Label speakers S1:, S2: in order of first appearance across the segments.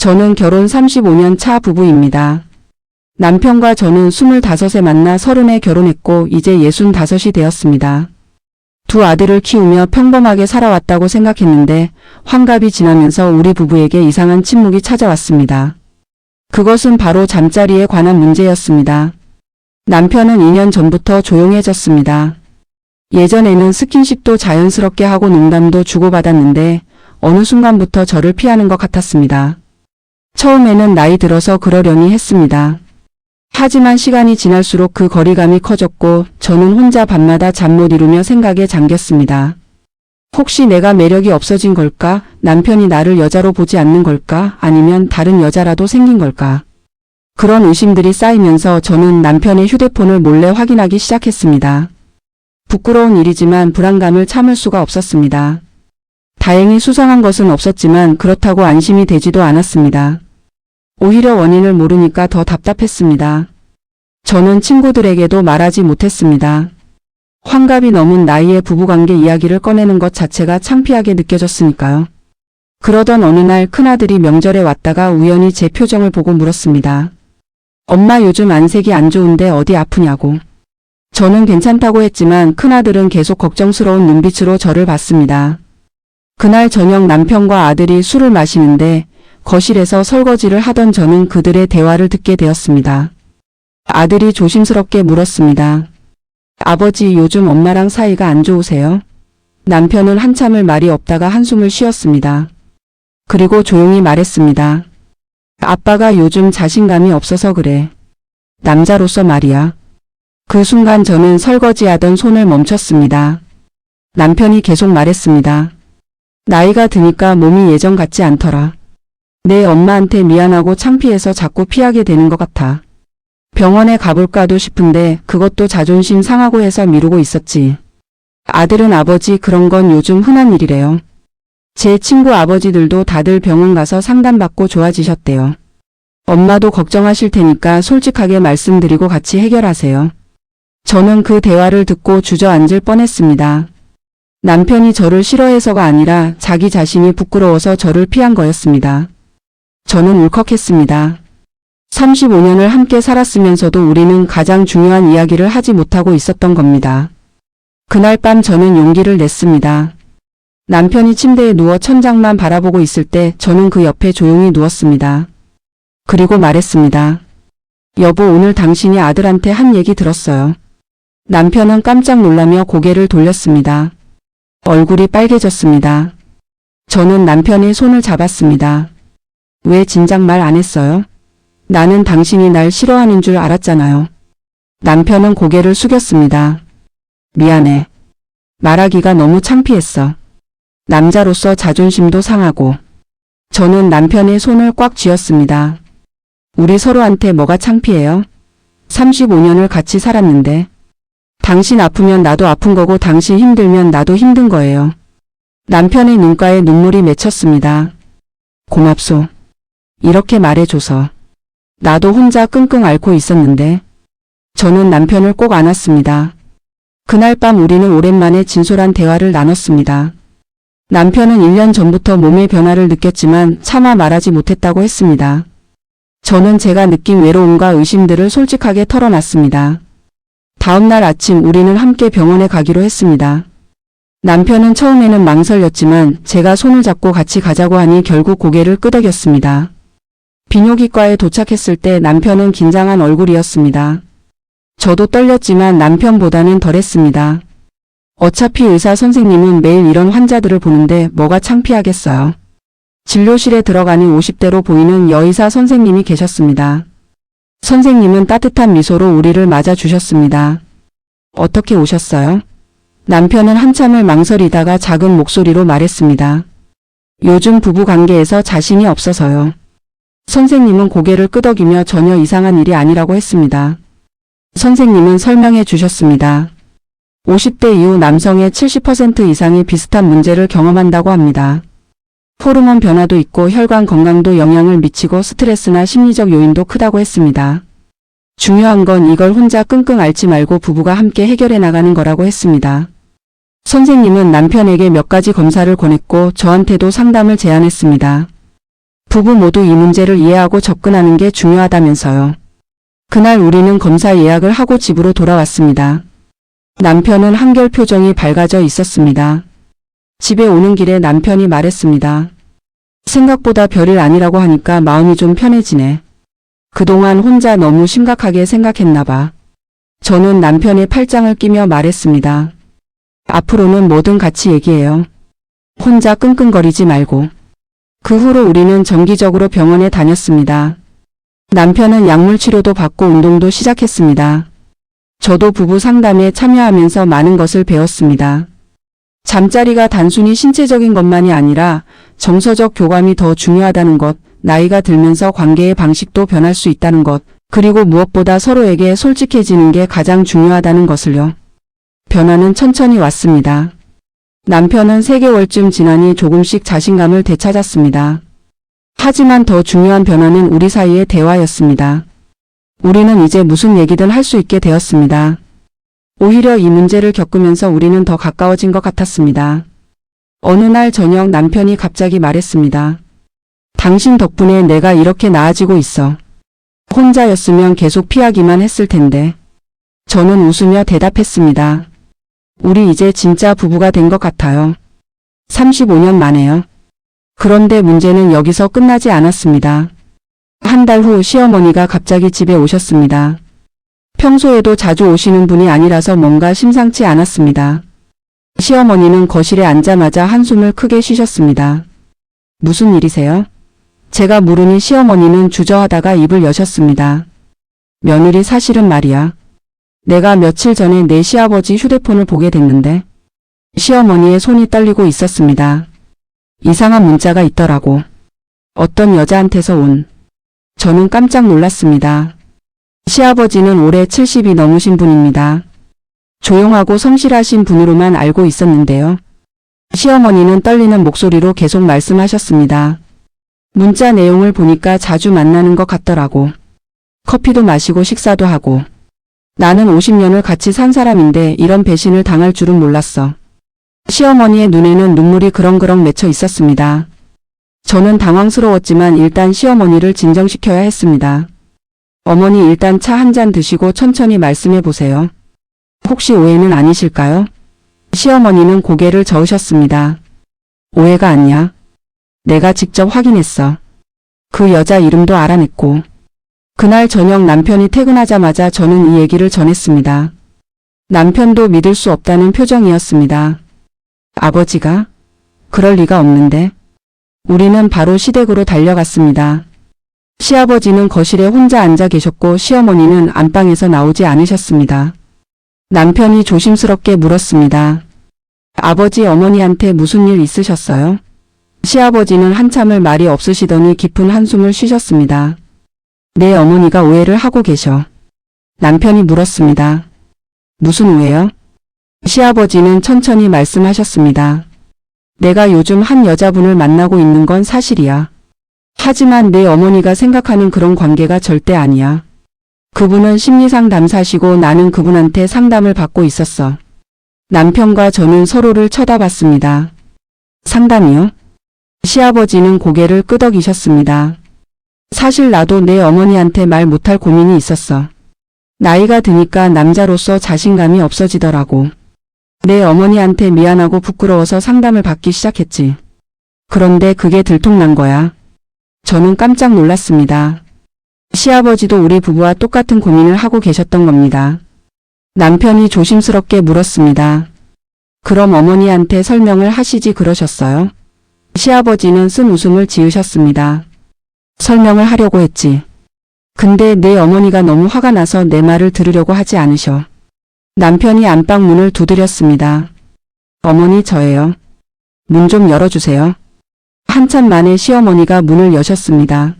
S1: 저는 결혼 35년 차 부부입니다. 남편과 저는 25에 만나 30에 결혼했고 이제 65이 되었습니다. 두 아들을 키우며 평범하게 살아왔다고 생각했는데 환갑이 지나면서 우리 부부에게 이상한 침묵이 찾아왔습니다. 그것은 바로 잠자리에 관한 문제였습니다. 남편은 2년 전부터 조용해졌습니다. 예전에는 스킨십도 자연스럽게 하고 농담도 주고받았는데 어느 순간부터 저를 피하는 것 같았습니다. 처음에는 나이 들어서 그러려니 했습니다. 하지만 시간이 지날수록 그 거리감이 커졌고 저는 혼자 밤마다 잠 못 이루며 생각에 잠겼습니다. 혹시 내가 매력이 없어진 걸까? 남편이 나를 여자로 보지 않는 걸까? 아니면 다른 여자라도 생긴 걸까? 그런 의심들이 쌓이면서 저는 남편의 휴대폰을 몰래 확인하기 시작했습니다. 부끄러운 일이지만 불안감을 참을 수가 없었습니다. 다행히 수상한 것은 없었지만 그렇다고 안심이 되지도 않았습니다. 오히려 원인을 모르니까 더 답답했습니다. 저는 친구들에게도 말하지 못했습니다. 환갑이 넘은 나이에 부부관계 이야기를 꺼내는 것 자체가 창피하게 느껴졌으니까요. 그러던 어느 날 큰아들이 명절에 왔다가 우연히 제 표정을 보고 물었습니다. 엄마 요즘 안색이 안 좋은데 어디 아프냐고. 저는 괜찮다고 했지만 큰아들은 계속 걱정스러운 눈빛으로 저를 봤습니다. 그날 저녁 남편과 아들이 술을 마시는데 거실에서 설거지를 하던 저는 그들의 대화를 듣게 되었습니다. 아들이 조심스럽게 물었습니다. 아버지 요즘 엄마랑 사이가 안 좋으세요? 남편은 한참을 말이 없다가 한숨을 쉬었습니다. 그리고 조용히 말했습니다. 아빠가 요즘 자신감이 없어서 그래. 남자로서 말이야. 그 순간 저는 설거지하던 손을 멈췄습니다. 남편이 계속 말했습니다. 나이가 드니까 몸이 예전 같지 않더라. 내 엄마한테 미안하고 창피해서 자꾸 피하게 되는 것 같아. 병원에 가볼까도 싶은데 그것도 자존심 상하고 해서 미루고 있었지. 아들은 아버지 그런 건 요즘 흔한 일이래요. 제 친구 아버지들도 다들 병원 가서 상담받고 좋아지셨대요. 엄마도 걱정하실 테니까 솔직하게 말씀드리고 같이 해결하세요. 저는 그 대화를 듣고 주저앉을 뻔했습니다. 남편이 저를 싫어해서가 아니라 자기 자신이 부끄러워서 저를 피한 거였습니다. 저는 울컥했습니다. 35년을 함께 살았으면서도 우리는 가장 중요한 이야기를 하지 못하고 있었던 겁니다. 그날 밤 저는 용기를 냈습니다. 남편이 침대에 누워 천장만 바라보고 있을 때 저는 그 옆에 조용히 누웠습니다. 그리고 말했습니다. 여보, 오늘 당신이 아들한테 한 얘기 들었어요. 남편은 깜짝 놀라며 고개를 돌렸습니다. 얼굴이 빨개졌습니다. 저는 남편의 손을 잡았습니다. 왜 진작 말 안 했어요? 나는 당신이 날 싫어하는 줄 알았잖아요. 남편은 고개를 숙였습니다. 미안해. 말하기가 너무 창피했어. 남자로서 자존심도 상하고. 저는 남편의 손을 꽉 쥐었습니다. 우리 서로한테 뭐가 창피해요? 35년을 같이 살았는데. 당신 아프면 나도 아픈 거고 당신 힘들면 나도 힘든 거예요. 남편의 눈가에 눈물이 맺혔습니다. 고맙소. 이렇게 말해줘서. 나도 혼자 끙끙 앓고 있었는데. 저는 남편을 꼭 안았습니다. 그날 밤 우리는 오랜만에 진솔한 대화를 나눴습니다. 남편은 1년 전부터 몸의 변화를 느꼈지만 차마 말하지 못했다고 했습니다. 저는 제가 느낀 외로움과 의심들을 솔직하게 털어놨습니다. 다음 날 아침 우리는 함께 병원에 가기로 했습니다. 남편은 처음에는 망설였지만 제가 손을 잡고 같이 가자고 하니 결국 고개를 끄덕였습니다. 비뇨기과에 도착했을 때 남편은 긴장한 얼굴이었습니다. 저도 떨렸지만 남편보다는 덜했습니다. 어차피 의사 선생님은 매일 이런 환자들을 보는데 뭐가 창피하겠어요. 진료실에 들어가니 50대로 보이는 여의사 선생님이 계셨습니다. 선생님은 따뜻한 미소로 우리를 맞아주셨습니다. 어떻게 오셨어요? 남편은 한참을 망설이다가 작은 목소리로 말했습니다. 요즘 부부관계에서 자신이 없어서요. 선생님은 고개를 끄덕이며 전혀 이상한 일이 아니라고 했습니다. 선생님은 설명해 주셨습니다. 50대 이후 남성의 70% 이상이 비슷한 문제를 경험한다고 합니다. 호르몬 변화도 있고 혈관 건강도 영향을 미치고 스트레스나 심리적 요인도 크다고 했습니다. 중요한 건 이걸 혼자 끙끙 앓지 말고 부부가 함께 해결해 나가는 거라고 했습니다. 선생님은 남편에게 몇 가지 검사를 권했고 저한테도 상담을 제안했습니다. 부부 모두 이 문제를 이해하고 접근하는 게 중요하다면서요. 그날 우리는 검사 예약을 하고 집으로 돌아왔습니다. 남편은 한결 표정이 밝아져 있었습니다. 집에 오는 길에 남편이 말했습니다. 생각보다 별일 아니라고 하니까 마음이 좀 편해지네. 그동안 혼자 너무 심각하게 생각했나 봐. 저는 남편의 팔짱을 끼며 말했습니다. 앞으로는 뭐든 같이 얘기해요. 혼자 끙끙거리지 말고. 그 후로 우리는 정기적으로 병원에 다녔습니다. 남편은 약물 치료도 받고 운동도 시작했습니다. 저도 부부 상담에 참여하면서 많은 것을 배웠습니다. 잠자리가 단순히 신체적인 것만이 아니라 정서적 교감이 더 중요하다는 것, 나이가 들면서 관계의 방식도 변할 수 있다는 것, 그리고 무엇보다 서로에게 솔직해지는 게 가장 중요하다는 것을요. 변화는 천천히 왔습니다. 남편은 3개월쯤 지나니 조금씩 자신감을 되찾았습니다. 하지만 더 중요한 변화는 우리 사이의 대화였습니다. 우리는 이제 무슨 얘기든 할 수 있게 되었습니다. 오히려 이 문제를 겪으면서 우리는 더 가까워진 것 같았습니다. 어느 날 저녁 남편이 갑자기 말했습니다. 당신 덕분에 내가 이렇게 나아지고 있어. 혼자였으면 계속 피하기만 했을 텐데. 저는 웃으며 대답했습니다. 우리 이제 진짜 부부가 된 것 같아요. 35년 만에요. 그런데 문제는 여기서 끝나지 않았습니다. 한 달 후 시어머니가 갑자기 집에 오셨습니다. 평소에도 자주 오시는 분이 아니라서 뭔가 심상치 않았습니다. 시어머니는 거실에 앉자마자 한숨을 크게 쉬셨습니다. 무슨 일이세요? 제가 물으니 시어머니는 주저하다가 입을 여셨습니다. 며느리 사실은 말이야. 내가 며칠 전에 내 시아버지 휴대폰을 보게 됐는데 시어머니의 손이 떨리고 있었습니다. 이상한 문자가 있더라고. 어떤 여자한테서 온. 저는 깜짝 놀랐습니다. 시아버지는 올해 70이 넘으신 분입니다. 조용하고 성실하신 분으로만 알고 있었는데요. 시어머니는 떨리는 목소리로 계속 말씀하셨습니다. 문자 내용을 보니까 자주 만나는 것 같더라고. 커피도 마시고 식사도 하고. 나는 50년을 같이 산 사람인데 이런 배신을 당할 줄은 몰랐어. 시어머니의 눈에는 눈물이 그렁그렁 맺혀 있었습니다. 저는 당황스러웠지만 일단 시어머니를 진정시켜야 했습니다. 어머니 일단 차 한 잔 드시고 천천히 말씀해 보세요. 혹시 오해는 아니실까요? 시어머니는 고개를 저으셨습니다. 오해가 아니야. 내가 직접 확인했어. 그 여자 이름도 알아냈고. 그날 저녁 남편이 퇴근하자마자 저는 이 얘기를 전했습니다. 남편도 믿을 수 없다는 표정이었습니다. 아버지가? 그럴 리가 없는데. 우리는 바로 시댁으로 달려갔습니다. 시아버지는 거실에 혼자 앉아 계셨고 시어머니는 안방에서 나오지 않으셨습니다. 남편이 조심스럽게 물었습니다. 아버지 어머니한테 무슨 일 있으셨어요? 시아버지는 한참을 말이 없으시더니 깊은 한숨을 쉬셨습니다. 내 어머니가 오해를 하고 계셔. 남편이 물었습니다. 무슨 오해요? 시아버지는 천천히 말씀하셨습니다. 내가 요즘 한 여자분을 만나고 있는 건 사실이야. 하지만 내 어머니가 생각하는 그런 관계가 절대 아니야. 그분은 심리상담사시고 나는 그분한테 상담을 받고 있었어. 남편과 저는 서로를 쳐다봤습니다. 상담이요? 시아버지는 고개를 끄덕이셨습니다. 사실 나도 내 어머니한테 말 못할 고민이 있었어. 나이가 드니까 남자로서 자신감이 없어지더라고. 내 어머니한테 미안하고 부끄러워서 상담을 받기 시작했지. 그런데 그게 들통난 거야. 저는 깜짝 놀랐습니다. 시아버지도 우리 부부와 똑같은 고민을 하고 계셨던 겁니다. 남편이 조심스럽게 물었습니다. 그럼 어머니한테 설명을 하시지 그러셨어요? 시아버지는 쓴 웃음을 지으셨습니다. 설명을 하려고 했지. 근데 내 어머니가 너무 화가 나서 내 말을 들으려고 하지 않으셔. 남편이 안방 문을 두드렸습니다. 어머니 저예요. 문 좀 열어주세요. 한참 만에 시어머니가 문을 여셨습니다.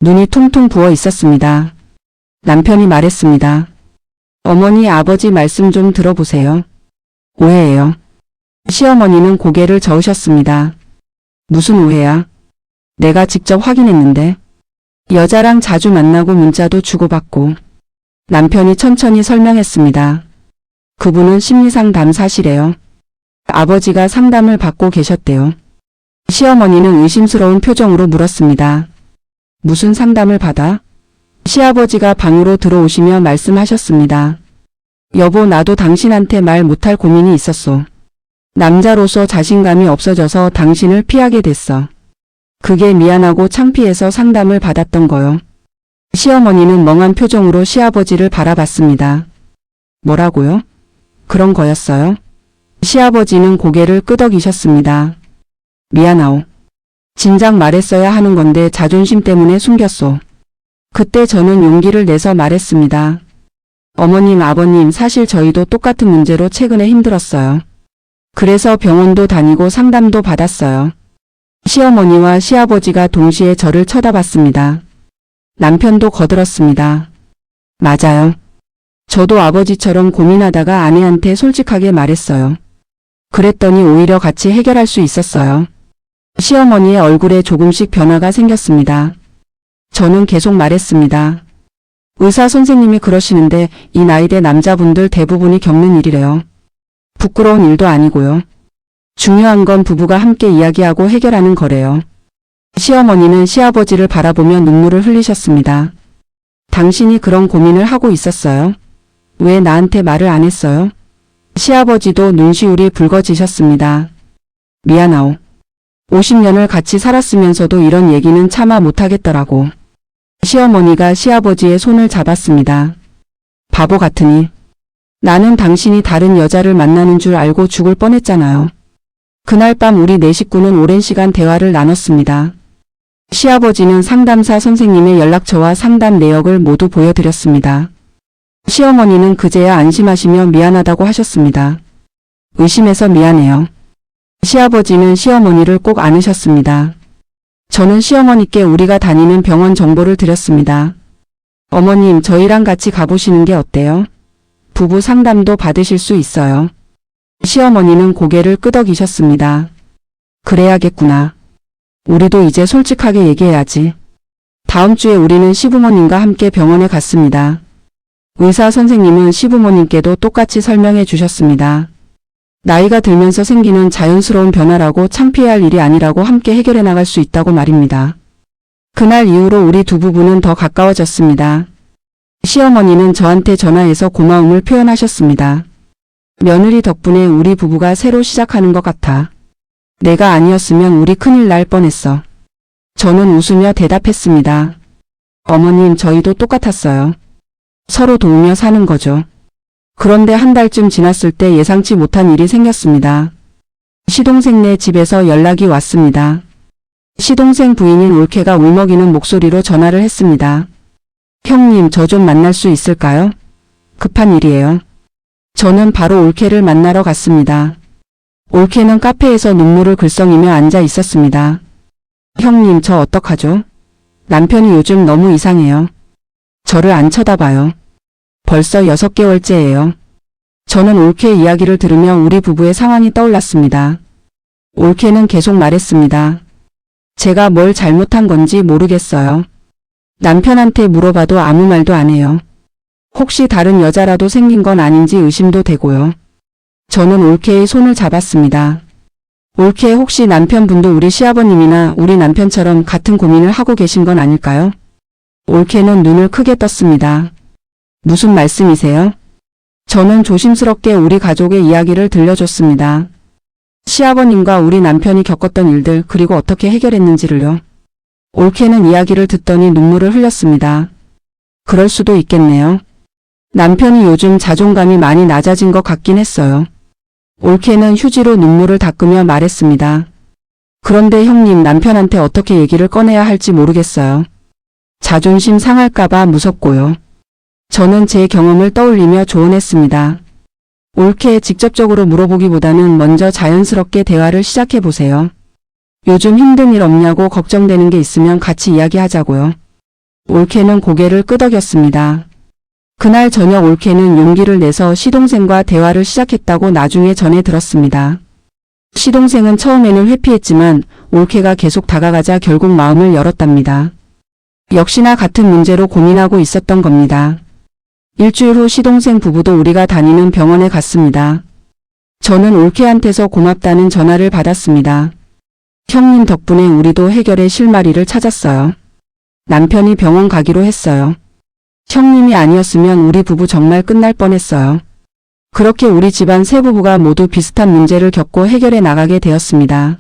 S1: 눈이 퉁퉁 부어 있었습니다. 남편이 말했습니다. 어머니 아버지 말씀 좀 들어보세요. 오해예요. 시어머니는 고개를 저으셨습니다. 무슨 오해야? 내가 직접 확인했는데. 여자랑 자주 만나고 문자도 주고받고. 남편이 천천히 설명했습니다. 그분은 심리상담사시래요. 아버지가 상담을 받고 계셨대요. 시어머니는 의심스러운 표정으로 물었습니다. 무슨 상담을 받아? 시아버지가 방으로 들어오시며 말씀하셨습니다. 여보, 나도 당신한테 말 못할 고민이 있었소. 남자로서 자신감이 없어져서 당신을 피하게 됐어. 그게 미안하고 창피해서 상담을 받았던 거요. 시어머니는 멍한 표정으로 시아버지를 바라봤습니다. 뭐라고요? 그런 거였어요? 시아버지는 고개를 끄덕이셨습니다. 미안하오. 진작 말했어야 하는 건데 자존심 때문에 숨겼소. 그때 저는 용기를 내서 말했습니다. 어머님, 아버님, 사실 저희도 똑같은 문제로 최근에 힘들었어요. 그래서 병원도 다니고 상담도 받았어요. 시어머니와 시아버지가 동시에 저를 쳐다봤습니다. 남편도 거들었습니다. 맞아요. 저도 아버지처럼 고민하다가 아내한테 솔직하게 말했어요. 그랬더니 오히려 같이 해결할 수 있었어요. 시어머니의 얼굴에 조금씩 변화가 생겼습니다. 저는 계속 말했습니다. 의사 선생님이 그러시는데 이 나이대 남자분들 대부분이 겪는 일이래요. 부끄러운 일도 아니고요. 중요한 건 부부가 함께 이야기하고 해결하는 거래요. 시어머니는 시아버지를 바라보며 눈물을 흘리셨습니다. 당신이 그런 고민을 하고 있었어요? 왜 나한테 말을 안 했어요? 시아버지도 눈시울이 붉어지셨습니다. 미안하오. 50년을 같이 살았으면서도 이런 얘기는 차마 못하겠더라고. 시어머니가 시아버지의 손을 잡았습니다. 바보 같으니. 나는 당신이 다른 여자를 만나는 줄 알고 죽을 뻔했잖아요. 그날 밤 우리 네 식구는 오랜 시간 대화를 나눴습니다. 시아버지는 상담사 선생님의 연락처와 상담 내역을 모두 보여드렸습니다. 시어머니는 그제야 안심하시며 미안하다고 하셨습니다. 의심해서 미안해요. 시아버지는 시어머니를 꼭 안으셨습니다. 저는 시어머니께 우리가 다니는 병원 정보를 드렸습니다. 어머님, 저희랑 같이 가보시는 게 어때요? 부부 상담도 받으실 수 있어요. 시어머니는 고개를 끄덕이셨습니다. 그래야겠구나. 우리도 이제 솔직하게 얘기해야지. 다음 주에 우리는 시부모님과 함께 병원에 갔습니다. 의사 선생님은 시부모님께도 똑같이 설명해 주셨습니다. 나이가 들면서 생기는 자연스러운 변화라고 창피해할 일이 아니라고 함께 해결해 나갈 수 있다고 말입니다. 그날 이후로 우리 두 부부는 더 가까워졌습니다. 시어머니는 저한테 전화해서 고마움을 표현하셨습니다. 며느리 덕분에 우리 부부가 새로 시작하는 것 같아. 내가 아니었으면 우리 큰일 날 뻔했어. 저는 웃으며 대답했습니다. 어머님, 저희도 똑같았어요. 서로 도우며 사는 거죠. 그런데 한 달쯤 지났을 때 예상치 못한 일이 생겼습니다. 시동생네 집에서 연락이 왔습니다. 시동생 부인인 올케가 울먹이는 목소리로 전화를 했습니다. 형님, 저 좀 만날 수 있을까요? 급한 일이에요. 저는 바로 올케를 만나러 갔습니다. 올케는 카페에서 눈물을 글썽이며 앉아 있었습니다. 형님, 저 어떡하죠? 남편이 요즘 너무 이상해요. 저를 안 쳐다봐요. 벌써 6개월째예요. 저는 올케의 이야기를 들으며 우리 부부의 상황이 떠올랐습니다. 올케는 계속 말했습니다. 제가 뭘 잘못한 건지 모르겠어요. 남편한테 물어봐도 아무 말도 안 해요. 혹시 다른 여자라도 생긴 건 아닌지 의심도 되고요. 저는 올케의 손을 잡았습니다. 올케, 혹시 남편분도 우리 시아버님이나 우리 남편처럼 같은 고민을 하고 계신 건 아닐까요? 올케는 눈을 크게 떴습니다. 무슨 말씀이세요? 저는 조심스럽게 우리 가족의 이야기를 들려줬습니다. 시아버님과 우리 남편이 겪었던 일들, 그리고 어떻게 해결했는지를요. 올케는 이야기를 듣더니 눈물을 흘렸습니다. 그럴 수도 있겠네요. 남편이 요즘 자존감이 많이 낮아진 것 같긴 했어요. 올케는 휴지로 눈물을 닦으며 말했습니다. 그런데 형님, 남편한테 어떻게 얘기를 꺼내야 할지 모르겠어요. 자존심 상할까봐 무섭고요. 저는 제 경험을 떠올리며 조언했습니다. 올케, 직접적으로 물어보기보다는 먼저 자연스럽게 대화를 시작해보세요. 요즘 힘든 일 없냐고 걱정되는 게 있으면 같이 이야기하자고요. 올케는 고개를 끄덕였습니다. 그날 저녁 올케는 용기를 내서 시동생과 대화를 시작했다고 나중에 전해 들었습니다. 시동생은 처음에는 회피했지만 올케가 계속 다가가자 결국 마음을 열었답니다. 역시나 같은 문제로 고민하고 있었던 겁니다. 일주일 후 시동생 부부도 우리가 다니는 병원에 갔습니다. 저는 올케한테서 고맙다는 전화를 받았습니다. 형님 덕분에 우리도 해결의 실마리를 찾았어요. 남편이 병원 가기로 했어요. 형님이 아니었으면 우리 부부 정말 끝날 뻔했어요. 그렇게 우리 집안 세 부부가 모두 비슷한 문제를 겪고 해결해 나가게 되었습니다.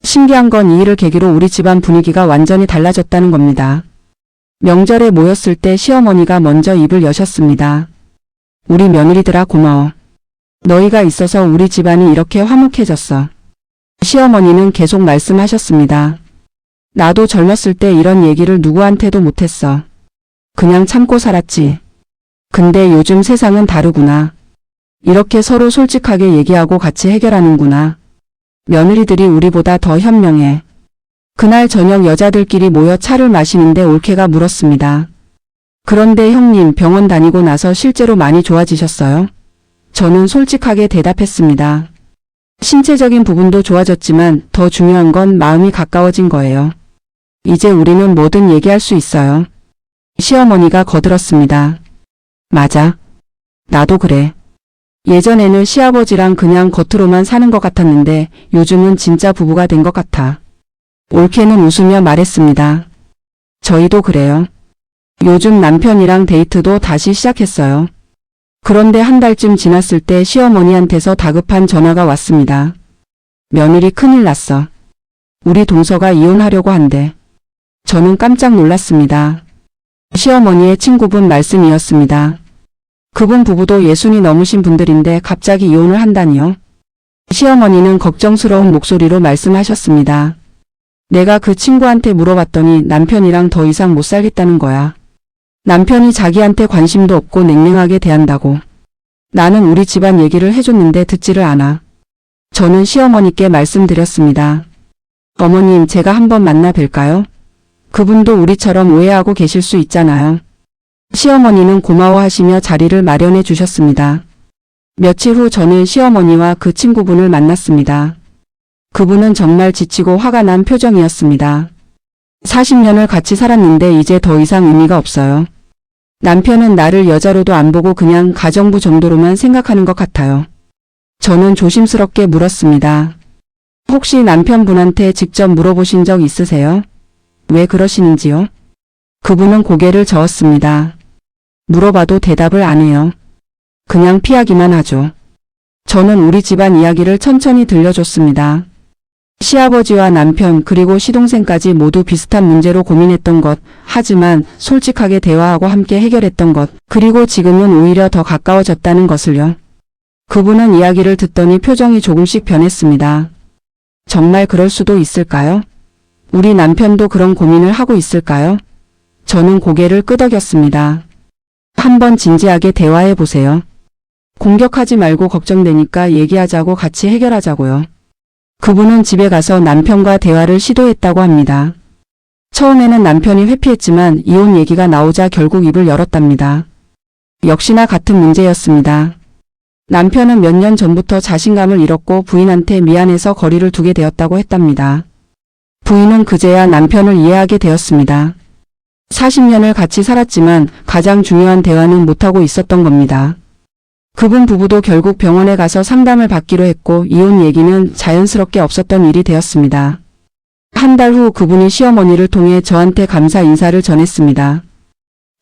S1: 신기한 건 이 일을 계기로 우리 집안 분위기가 완전히 달라졌다는 겁니다. 명절에 모였을 때 시어머니가 먼저 입을 여셨습니다. 우리 며느리들아 고마워. 너희가 있어서 우리 집안이 이렇게 화목해졌어. 시어머니는 계속 말씀하셨습니다. 나도 젊었을 때 이런 얘기를 누구한테도 못했어. 그냥 참고 살았지. 근데 요즘 세상은 다르구나. 이렇게 서로 솔직하게 얘기하고 같이 해결하는구나. 며느리들이 우리보다 더 현명해. 그날 저녁 여자들끼리 모여 차를 마시는데 올케가 물었습니다. 그런데 형님 병원 다니고 나서 실제로 많이 좋아지셨어요? 저는 솔직하게 대답했습니다. 신체적인 부분도 좋아졌지만 더 중요한 건 마음이 가까워진 거예요. 이제 우리는 뭐든 얘기할 수 있어요. 시어머니가 거들었습니다. 맞아. 나도 그래. 예전에는 시아버지랑 그냥 겉으로만 사는 것 같았는데 요즘은 진짜 부부가 된 것 같아. 올케는 웃으며 말했습니다. 저희도 그래요. 요즘 남편이랑 데이트도 다시 시작했어요. 그런데 한 달쯤 지났을 때 시어머니한테서 다급한 전화가 왔습니다. 며느리 큰일 났어. 우리 동서가 이혼하려고 한대. 저는 깜짝 놀랐습니다. 시어머니의 친구분 말씀이었습니다. 그분 부부도 60이 넘으신 분들인데 갑자기 이혼을 한다니요. 시어머니는 걱정스러운 목소리로 말씀하셨습니다. 내가 그 친구한테 물어봤더니 남편이랑 더 이상 못 살겠다는 거야. 남편이 자기한테 관심도 없고 냉랭하게 대한다고. 나는 우리 집안 얘기를 해줬는데 듣지를 않아. 저는 시어머니께 말씀드렸습니다. 어머님 제가 한번 만나 뵐까요? 그분도 우리처럼 오해하고 계실 수 있잖아요. 시어머니는 고마워하시며 자리를 마련해 주셨습니다. 며칠 후 저는 시어머니와 그 친구분을 만났습니다. 그분은 정말 지치고 화가 난 표정이었습니다. 40년을 같이 살았는데 이제 더 이상 의미가 없어요. 남편은 나를 여자로도 안 보고 그냥 가정부 정도로만 생각하는 것 같아요. 저는 조심스럽게 물었습니다. 혹시 남편분한테 직접 물어보신 적 있으세요? 왜 그러시는지요? 그분은 고개를 저었습니다. 물어봐도 대답을 안 해요. 그냥 피하기만 하죠. 저는 우리 집안 이야기를 천천히 들려줬습니다. 시아버지와 남편 그리고 시동생까지 모두 비슷한 문제로 고민했던 것, 하지만 솔직하게 대화하고 함께 해결했던 것, 그리고 지금은 오히려 더 가까워졌다는 것을요. 그분은 이야기를 듣더니 표정이 조금씩 변했습니다. 정말 그럴 수도 있을까요? 우리 남편도 그런 고민을 하고 있을까요? 저는 고개를 끄덕였습니다. 한번 진지하게 대화해 보세요. 공격하지 말고 걱정되니까 얘기하자고 같이 해결하자고요. 그분은 집에 가서 남편과 대화를 시도했다고 합니다. 처음에는 남편이 회피했지만 이혼 얘기가 나오자 결국 입을 열었답니다. 역시나 같은 문제였습니다. 남편은 몇 년 전부터 자신감을 잃었고 부인한테 미안해서 거리를 두게 되었다고 했답니다. 부인은 그제야 남편을 이해하게 되었습니다. 40년을 같이 살았지만 가장 중요한 대화는 못하고 있었던 겁니다. 그분 부부도 결국 병원에 가서 상담을 받기로 했고 이혼 얘기는 자연스럽게 없었던 일이 되었습니다. 한 달 후 그분이 시어머니를 통해 저한테 감사 인사를 전했습니다.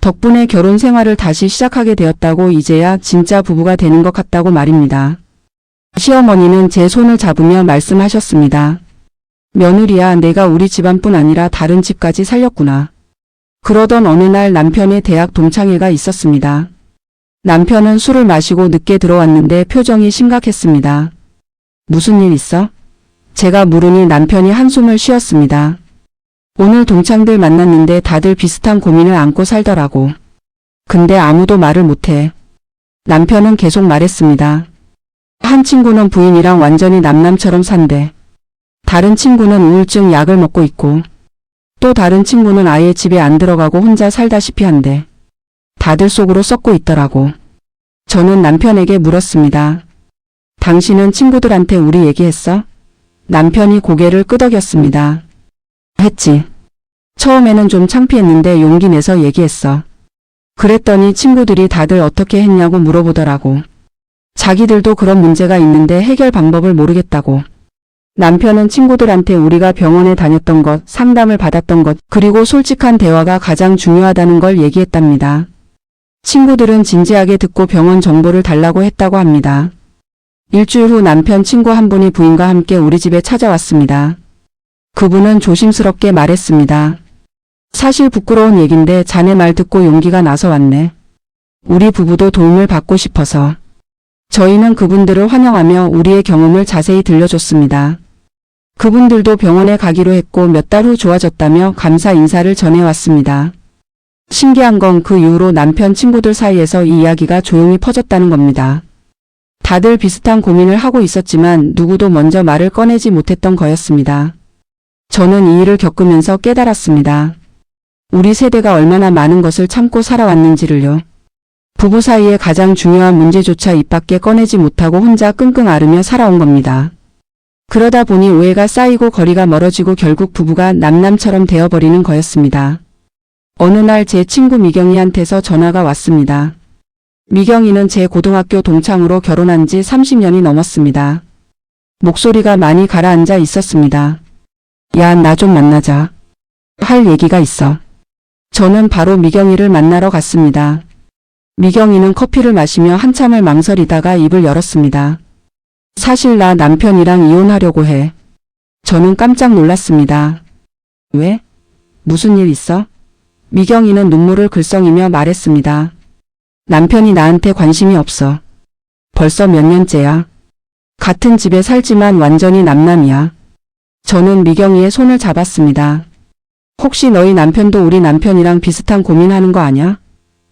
S1: 덕분에 결혼 생활을 다시 시작하게 되었다고 이제야 진짜 부부가 되는 것 같다고 말입니다. 시어머니는 제 손을 잡으며 말씀하셨습니다. 며느리야, 내가 우리 집안뿐 아니라 다른 집까지 살렸구나. 그러던 어느 날 남편의 대학 동창회가 있었습니다. 남편은 술을 마시고 늦게 들어왔는데 표정이 심각했습니다. 무슨 일 있어? 제가 물으니 남편이 한숨을 쉬었습니다. 오늘 동창들 만났는데 다들 비슷한 고민을 안고 살더라고. 근데 아무도 말을 못해. 남편은 계속 말했습니다. 한 친구는 부인이랑 완전히 남남처럼 산대. 다른 친구는 우울증 약을 먹고 있고 또 다른 친구는 아예 집에 안 들어가고 혼자 살다시피 한대. 다들 속으로 썩고 있더라고. 저는 남편에게 물었습니다. 당신은 친구들한테 우리 얘기했어? 남편이 고개를 끄덕였습니다. 했지. 처음에는 좀 창피했는데 용기 내서 얘기했어. 그랬더니 친구들이 다들 어떻게 했냐고 물어보더라고. 자기들도 그런 문제가 있는데 해결 방법을 모르겠다고. 남편은 친구들한테 우리가 병원에 다녔던 것, 상담을 받았던 것, 그리고 솔직한 대화가 가장 중요하다는 걸 얘기했답니다. 친구들은 진지하게 듣고 병원 정보를 달라고 했다고 합니다. 일주일 후 남편 친구 한 분이 부인과 함께 우리 집에 찾아왔습니다. 그분은 조심스럽게 말했습니다. 사실 부끄러운 얘긴데 자네 말 듣고 용기가 나서 왔네. 우리 부부도 도움을 받고 싶어서. 저희는 그분들을 환영하며 우리의 경험을 자세히 들려줬습니다. 그분들도 병원에 가기로 했고 몇 달 후 좋아졌다며 감사 인사를 전해왔습니다. 신기한 건 그 이후로 남편 친구들 사이에서 이 이야기가 조용히 퍼졌다는 겁니다. 다들 비슷한 고민을 하고 있었지만 누구도 먼저 말을 꺼내지 못했던 거였습니다. 저는 이 일을 겪으면서 깨달았습니다. 우리 세대가 얼마나 많은 것을 참고 살아왔는지를요. 부부 사이의 가장 중요한 문제조차 입 밖에 꺼내지 못하고 혼자 끙끙 앓으며 살아온 겁니다. 그러다 보니 오해가 쌓이고 거리가 멀어지고 결국 부부가 남남처럼 되어버리는 거였습니다. 어느 날 제 친구 미경이한테서 전화가 왔습니다. 미경이는 제 고등학교 동창으로 결혼한 지 30년이 넘었습니다. 목소리가 많이 가라앉아 있었습니다. 야, 나 좀 만나자. 할 얘기가 있어. 저는 바로 미경이를 만나러 갔습니다. 미경이는 커피를 마시며 한참을 망설이다가 입을 열었습니다. 사실 나 남편이랑 이혼하려고 해. 저는 깜짝 놀랐습니다. 왜? 무슨 일 있어? 미경이는 눈물을 글썽이며 말했습니다. 남편이 나한테 관심이 없어. 벌써 몇 년째야. 같은 집에 살지만 완전히 남남이야. 저는 미경이의 손을 잡았습니다. 혹시 너희 남편도 우리 남편이랑 비슷한 고민하는 거 아냐?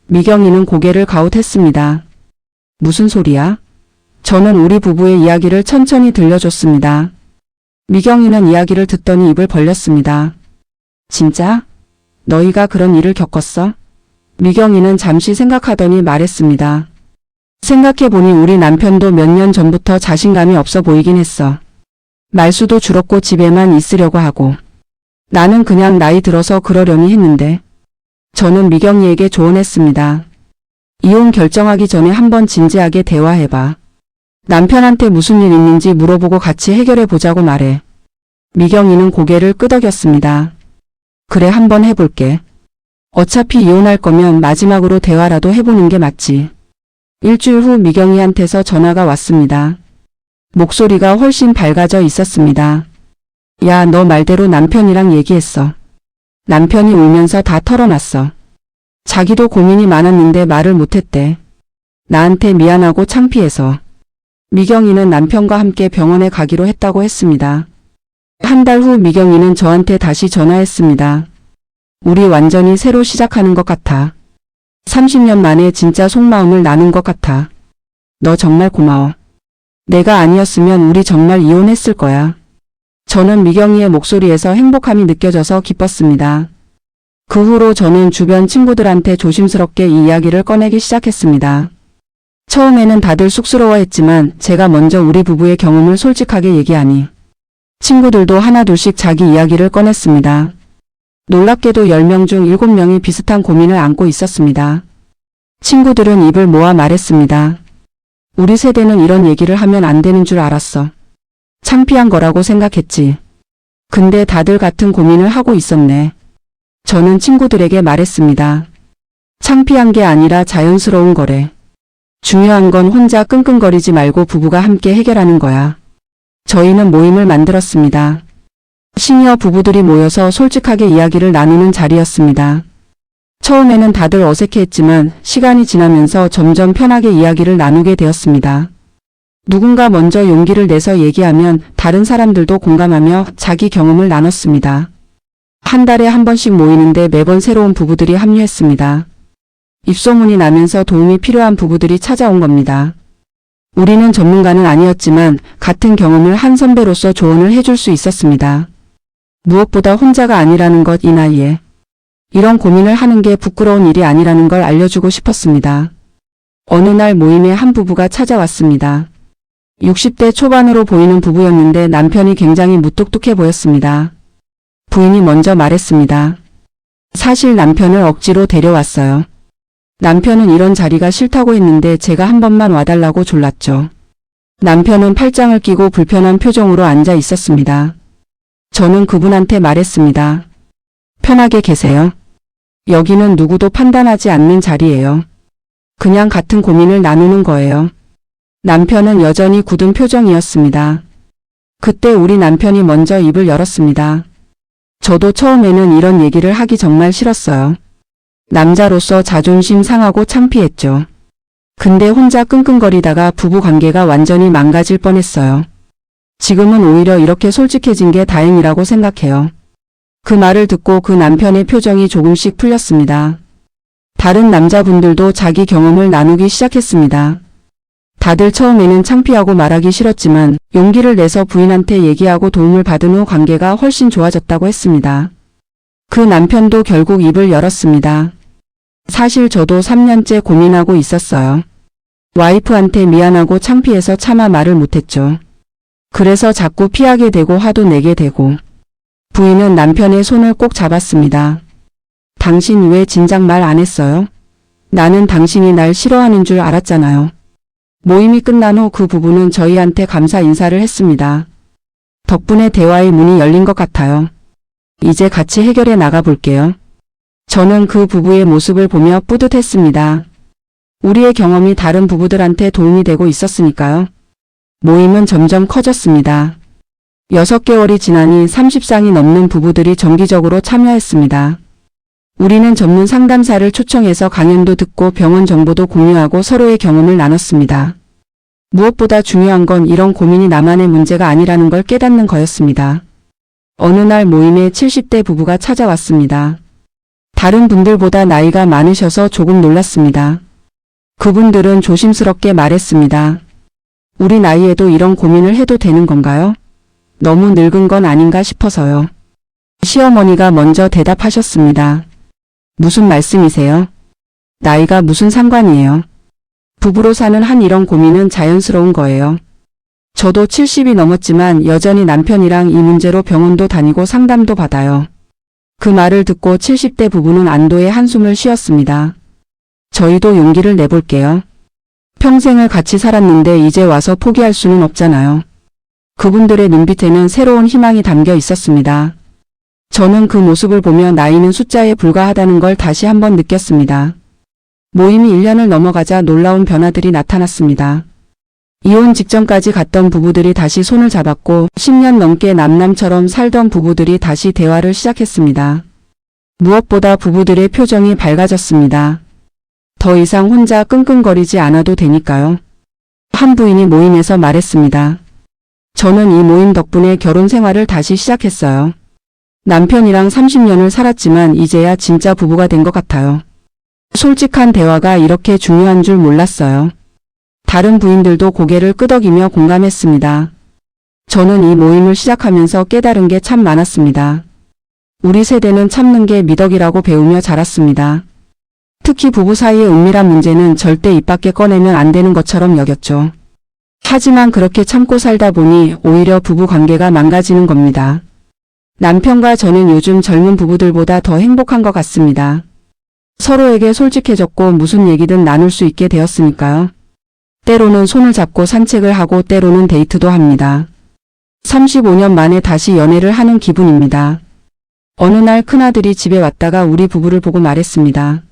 S1: 미경이는 고개를 가웃했습니다. 무슨 소리야? 저는 우리 부부의 이야기를 천천히 들려줬습니다. 미경이는 이야기를 듣더니 입을 벌렸습니다. 진짜? 너희가 그런 일을 겪었어? 미경이는 잠시 생각하더니 말했습니다. 생각해보니 우리 남편도 몇 년 전부터 자신감이 없어 보이긴 했어. 말수도 줄었고 집에만 있으려고 하고. 나는 그냥 나이 들어서 그러려니 했는데. 저는 미경이에게 조언했습니다. 이혼 결정하기 전에 한번 진지하게 대화해봐. 남편한테 무슨 일 있는지 물어보고 같이 해결해보자고 말해. 미경이는 고개를 끄덕였습니다. 그래, 한번 해볼게. 어차피 이혼할 거면 마지막으로 대화라도 해보는 게 맞지. 일주일 후 미경이한테서 전화가 왔습니다. 목소리가 훨씬 밝아져 있었습니다. 야, 너 말대로 남편이랑 얘기했어. 남편이 울면서 다 털어놨어. 자기도 고민이 많았는데 말을 못했대. 나한테 미안하고 창피해서. 미경이는 남편과 함께 병원에 가기로 했다고 했습니다. 한 달 후 미경이는 저한테 다시 전화했습니다. 우리 완전히 새로 시작하는 것 같아. 30년 만에 진짜 속마음을 나눈 것 같아. 너 정말 고마워. 내가 아니었으면 우리 정말 이혼했을 거야. 저는 미경이의 목소리에서 행복함이 느껴져서 기뻤습니다. 그 후로 저는 주변 친구들한테 조심스럽게 이 이야기를 꺼내기 시작했습니다. 처음에는 다들 쑥스러워했지만 제가 먼저 우리 부부의 경험을 솔직하게 얘기하니 친구들도 하나둘씩 자기 이야기를 꺼냈습니다. 놀랍게도 10명 중 7명이 비슷한 고민을 안고 있었습니다. 친구들은 입을 모아 말했습니다. 우리 세대는 이런 얘기를 하면 안 되는 줄 알았어. 창피한 거라고 생각했지. 근데 다들 같은 고민을 하고 있었네. 저는 친구들에게 말했습니다. 창피한 게 아니라 자연스러운 거래. 중요한 건 혼자 끙끙거리지 말고 부부가 함께 해결하는 거야. 저희는 모임을 만들었습니다. 시니어 부부들이 모여서 솔직하게 이야기를 나누는 자리였습니다. 처음에는 다들 어색해했지만 시간이 지나면서 점점 편하게 이야기를 나누게 되었습니다. 누군가 먼저 용기를 내서 얘기하면 다른 사람들도 공감하며 자기 경험을 나눴습니다. 한 달에 한 번씩 모이는데 매번 새로운 부부들이 합류했습니다. 입소문이 나면서 도움이 필요한 부부들이 찾아온 겁니다. 우리는 전문가는 아니었지만 같은 경험을 한 선배로서 조언을 해줄 수 있었습니다. 무엇보다 혼자가 아니라는 것, 이 나이에. 이런 고민을 하는 게 부끄러운 일이 아니라는 걸 알려주고 싶었습니다. 어느 날 모임에 한 부부가 찾아왔습니다. 60대 초반으로 보이는 부부였는데 남편이 굉장히 무뚝뚝해 보였습니다. 부인이 먼저 말했습니다. 사실 남편을 억지로 데려왔어요. 남편은 이런 자리가 싫다고 했는데 제가 한 번만 와달라고 졸랐죠. 남편은 팔짱을 끼고 불편한 표정으로 앉아 있었습니다. 저는 그분한테 말했습니다. 편하게 계세요. 여기는 누구도 판단하지 않는 자리예요. 그냥 같은 고민을 나누는 거예요. 남편은 여전히 굳은 표정이었습니다. 그때 우리 남편이 먼저 입을 열었습니다. 저도 처음에는 이런 얘기를 하기 정말 싫었어요. 남자로서 자존심 상하고 창피했죠. 근데 혼자 끙끙거리다가 부부 관계가 완전히 망가질 뻔했어요. 지금은 오히려 이렇게 솔직해진 게 다행이라고 생각해요. 그 말을 듣고 그 남편의 표정이 조금씩 풀렸습니다. 다른 남자분들도 자기 경험을 나누기 시작했습니다. 다들 처음에는 창피하고 말하기 싫었지만 용기를 내서 부인한테 얘기하고 도움을 받은 후 관계가 훨씬 좋아졌다고 했습니다. 그 남편도 결국 입을 열었습니다. 사실 저도 3년째 고민하고 있었어요. 와이프한테 미안하고 창피해서 차마 말을 못했죠. 그래서 자꾸 피하게 되고 화도 내게 되고. 부인은 남편의 손을 꼭 잡았습니다. 당신 왜 진작 말 안 했어요? 나는 당신이 날 싫어하는 줄 알았잖아요. 모임이 끝난 후 그 부부는 저희한테 감사 인사를 했습니다. 덕분에 대화의 문이 열린 것 같아요. 이제 같이 해결해 나가 볼게요. 저는 그 부부의 모습을 보며 뿌듯했습니다. 우리의 경험이 다른 부부들한테 도움이 되고 있었으니까요. 모임은 점점 커졌습니다. 6개월이 지나니 30쌍이 넘는 부부들이 정기적으로 참여했습니다. 우리는 전문 상담사를 초청해서 강연도 듣고 병원 정보도 공유하고 서로의 경험을 나눴습니다. 무엇보다 중요한 건 이런 고민이 나만의 문제가 아니라는 걸 깨닫는 거였습니다. 어느 날 모임에 70대 부부가 찾아왔습니다. 다른 분들보다 나이가 많으셔서 조금 놀랐습니다. 그분들은 조심스럽게 말했습니다. 우리 나이에도 이런 고민을 해도 되는 건가요? 너무 늙은 건 아닌가 싶어서요. 시어머니가 먼저 대답하셨습니다. 무슨 말씀이세요? 나이가 무슨 상관이에요? 부부로 사는 한 이런 고민은 자연스러운 거예요. 저도 70이 넘었지만 여전히 남편이랑 이 문제로 병원도 다니고 상담도 받아요. 그 말을 듣고 70대 부부는 안도의 한숨을 쉬었습니다. 저희도 용기를 내볼게요. 평생을 같이 살았는데 이제 와서 포기할 수는 없잖아요. 그분들의 눈빛에는 새로운 희망이 담겨 있었습니다. 저는 그 모습을 보며 나이는 숫자에 불과하다는 걸 다시 한번 느꼈습니다. 모임이 1년을 넘어가자 놀라운 변화들이 나타났습니다. 이혼 직전까지 갔던 부부들이 다시 손을 잡았고 10년 넘게 남남처럼 살던 부부들이 다시 대화를 시작했습니다. 무엇보다 부부들의 표정이 밝아졌습니다. 더 이상 혼자 끙끙거리지 않아도 되니까요. 한 부인이 모임에서 말했습니다. 저는 이 모임 덕분에 결혼 생활을 다시 시작했어요. 남편이랑 30년을 살았지만 이제야 진짜 부부가 된 것 같아요. 솔직한 대화가 이렇게 중요한 줄 몰랐어요. 다른 부인들도 고개를 끄덕이며 공감했습니다. 저는 이 모임을 시작하면서 깨달은 게 참 많았습니다. 우리 세대는 참는 게 미덕이라고 배우며 자랐습니다. 특히 부부 사이의 은밀한 문제는 절대 입 밖에 꺼내면 안 되는 것처럼 여겼죠. 하지만 그렇게 참고 살다 보니 오히려 부부 관계가 망가지는 겁니다. 남편과 저는 요즘 젊은 부부들보다 더 행복한 것 같습니다. 서로에게 솔직해졌고 무슨 얘기든 나눌 수 있게 되었으니까요. 때로는 손을 잡고 산책을 하고 때로는 데이트도 합니다. 35년 만에 다시 연애를 하는 기분입니다. 어느 날 큰아들이 집에 왔다가 우리 부부를 보고 말했습니다.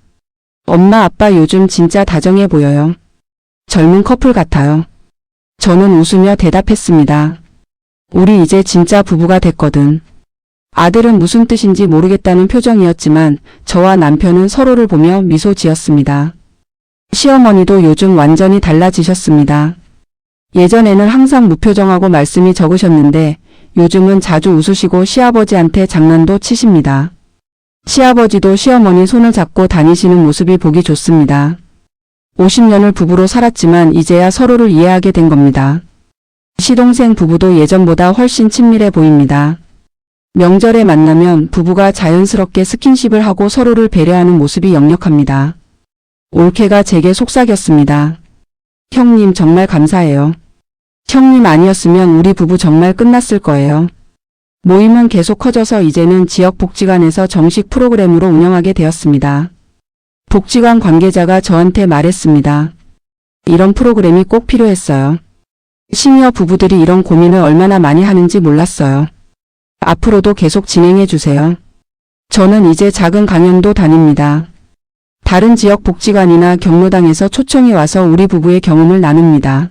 S1: 엄마, 아빠 요즘 진짜 다정해 보여요. 젊은 커플 같아요. 저는 웃으며 대답했습니다. 우리 이제 진짜 부부가 됐거든. 아들은 무슨 뜻인지 모르겠다는 표정이었지만 저와 남편은 서로를 보며 미소 지었습니다. 시어머니도 요즘 완전히 달라지셨습니다. 예전에는 항상 무표정하고 말씀이 적으셨는데 요즘은 자주 웃으시고 시아버지한테 장난도 치십니다. 시아버지도 시어머니 손을 잡고 다니시는 모습이 보기 좋습니다. 50년을 부부로 살았지만 이제야 서로를 이해하게 된 겁니다. 시동생 부부도 예전보다 훨씬 친밀해 보입니다. 명절에 만나면 부부가 자연스럽게 스킨십을 하고 서로를 배려하는 모습이 역력합니다. 올케가 제게 속삭였습니다. 형님 정말 감사해요. 형님 아니었으면 우리 부부 정말 끝났을 거예요. 모임은 계속 커져서 이제는 지역 복지관에서 정식 프로그램으로 운영하게 되었습니다. 복지관 관계자가 저한테 말했습니다. 이런 프로그램이 꼭 필요했어요. 시니어 부부들이 이런 고민을 얼마나 많이 하는지 몰랐어요. 앞으로도 계속 진행해 주세요. 저는 이제 작은 강연도 다닙니다. 다른 지역 복지관이나 경로당에서 초청이 와서 우리 부부의 경험을 나눕니다.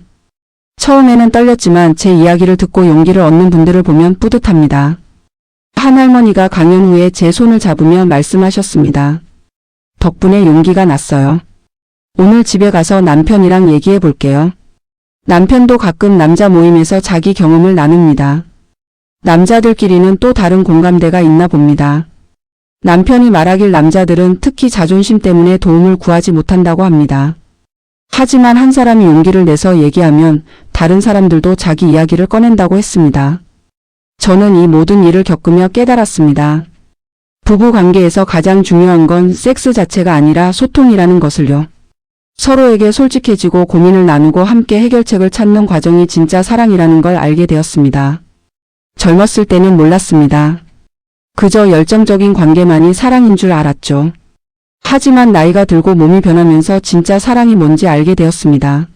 S1: 처음에는 떨렸지만 제 이야기를 듣고 용기를 얻는 분들을 보면 뿌듯합니다. 한 할머니가 강연 후에 제 손을 잡으며 말씀하셨습니다. 덕분에 용기가 났어요. 오늘 집에 가서 남편이랑 얘기해 볼게요. 남편도 가끔 남자 모임에서 자기 경험을 나눕니다. 남자들끼리는 또 다른 공감대가 있나 봅니다. 남편이 말하길 남자들은 특히 자존심 때문에 도움을 구하지 못한다고 합니다. 하지만 한 사람이 용기를 내서 얘기하면 다른 사람들도 자기 이야기를 꺼낸다고 했습니다. 저는 이 모든 일을 겪으며 깨달았습니다. 부부 관계에서 가장 중요한 건 섹스 자체가 아니라 소통이라는 것을요. 서로에게 솔직해지고 고민을 나누고 함께 해결책을 찾는 과정이 진짜 사랑이라는 걸 알게 되었습니다. 젊었을 때는 몰랐습니다. 그저 열정적인 관계만이 사랑인 줄 알았죠. 하지만 나이가 들고 몸이 변하면서 진짜 사랑이 뭔지 알게 되었습니다.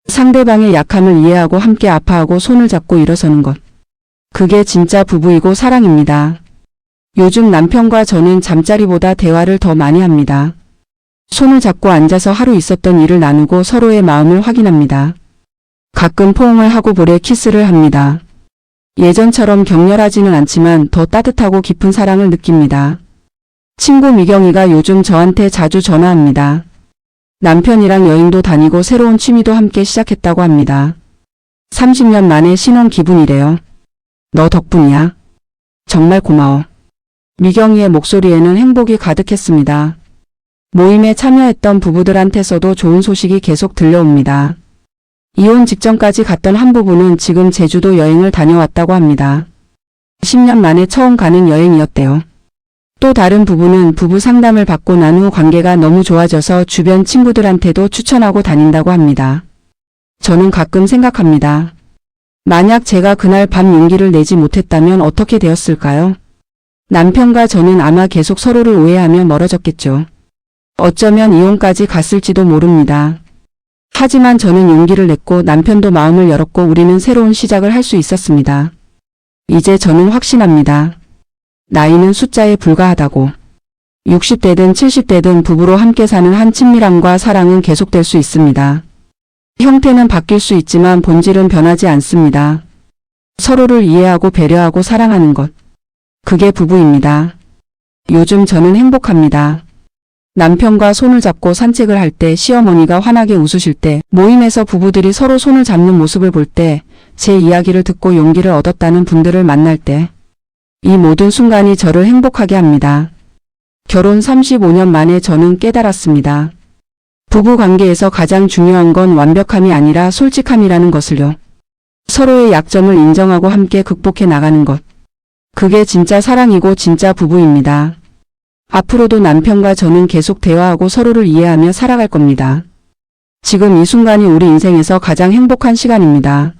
S1: 상대방의 약함을 이해하고 함께 아파하고 손을 잡고 일어서는 것. 그게 진짜 부부이고 사랑입니다. 요즘 남편과 저는 잠자리보다 대화를 더 많이 합니다. 손을 잡고 앉아서 하루 있었던 일을 나누고 서로의 마음을 확인합니다. 가끔 포옹을 하고 볼에 키스를 합니다. 예전처럼 격렬하지는 않지만 더 따뜻하고 깊은 사랑을 느낍니다. 친구 미경이가 요즘 저한테 자주 전화합니다. 남편이랑 여행도 다니고 새로운 취미도 함께 시작했다고 합니다. 30년 만에 신혼 기분이래요. 너 덕분이야. 정말 고마워. 미경이의 목소리에는 행복이 가득했습니다. 모임에 참여했던 부부들한테서도 좋은 소식이 계속 들려옵니다. 이혼 직전까지 갔던 한 부부는 지금 제주도 여행을 다녀왔다고 합니다. 10년 만에 처음 가는 여행이었대요. 또 다른 부부는 부부 상담을 받고 난 후 관계가 너무 좋아져서 주변 친구들한테도 추천하고 다닌다고 합니다. 저는 가끔 생각합니다. 만약 제가 그날 밤 용기를 내지 못했다면 어떻게 되었을까요? 남편과 저는 아마 계속 서로를 오해하며 멀어졌겠죠. 어쩌면 이혼까지 갔을지도 모릅니다. 하지만 저는 용기를 냈고 남편도 마음을 열었고 우리는 새로운 시작을 할 수 있었습니다. 이제 저는 확신합니다. 나이는 숫자에 불과하다고. 60대든 70대든 부부로 함께 사는 한 친밀함과 사랑은 계속될 수 있습니다. 형태는 바뀔 수 있지만 본질은 변하지 않습니다. 서로를 이해하고 배려하고 사랑하는 것. 그게 부부입니다. 요즘 저는 행복합니다. 남편과 손을 잡고 산책을 할 때, 시어머니가 환하게 웃으실 때, 모임에서 부부들이 서로 손을 잡는 모습을 볼 때, 제 이야기를 듣고 용기를 얻었다는 분들을 만날 때, 이 모든 순간이 저를 행복하게 합니다. 결혼 35년 만에 저는 깨달았습니다. 부부 관계에서 가장 중요한 건 완벽함이 아니라 솔직함이라는 것을요. 서로의 약점을 인정하고 함께 극복해 나가는 것. 그게 진짜 사랑이고 진짜 부부입니다. 앞으로도 남편과 저는 계속 대화하고 서로를 이해하며 살아갈 겁니다. 지금 이 순간이 우리 인생에서 가장 행복한 시간입니다.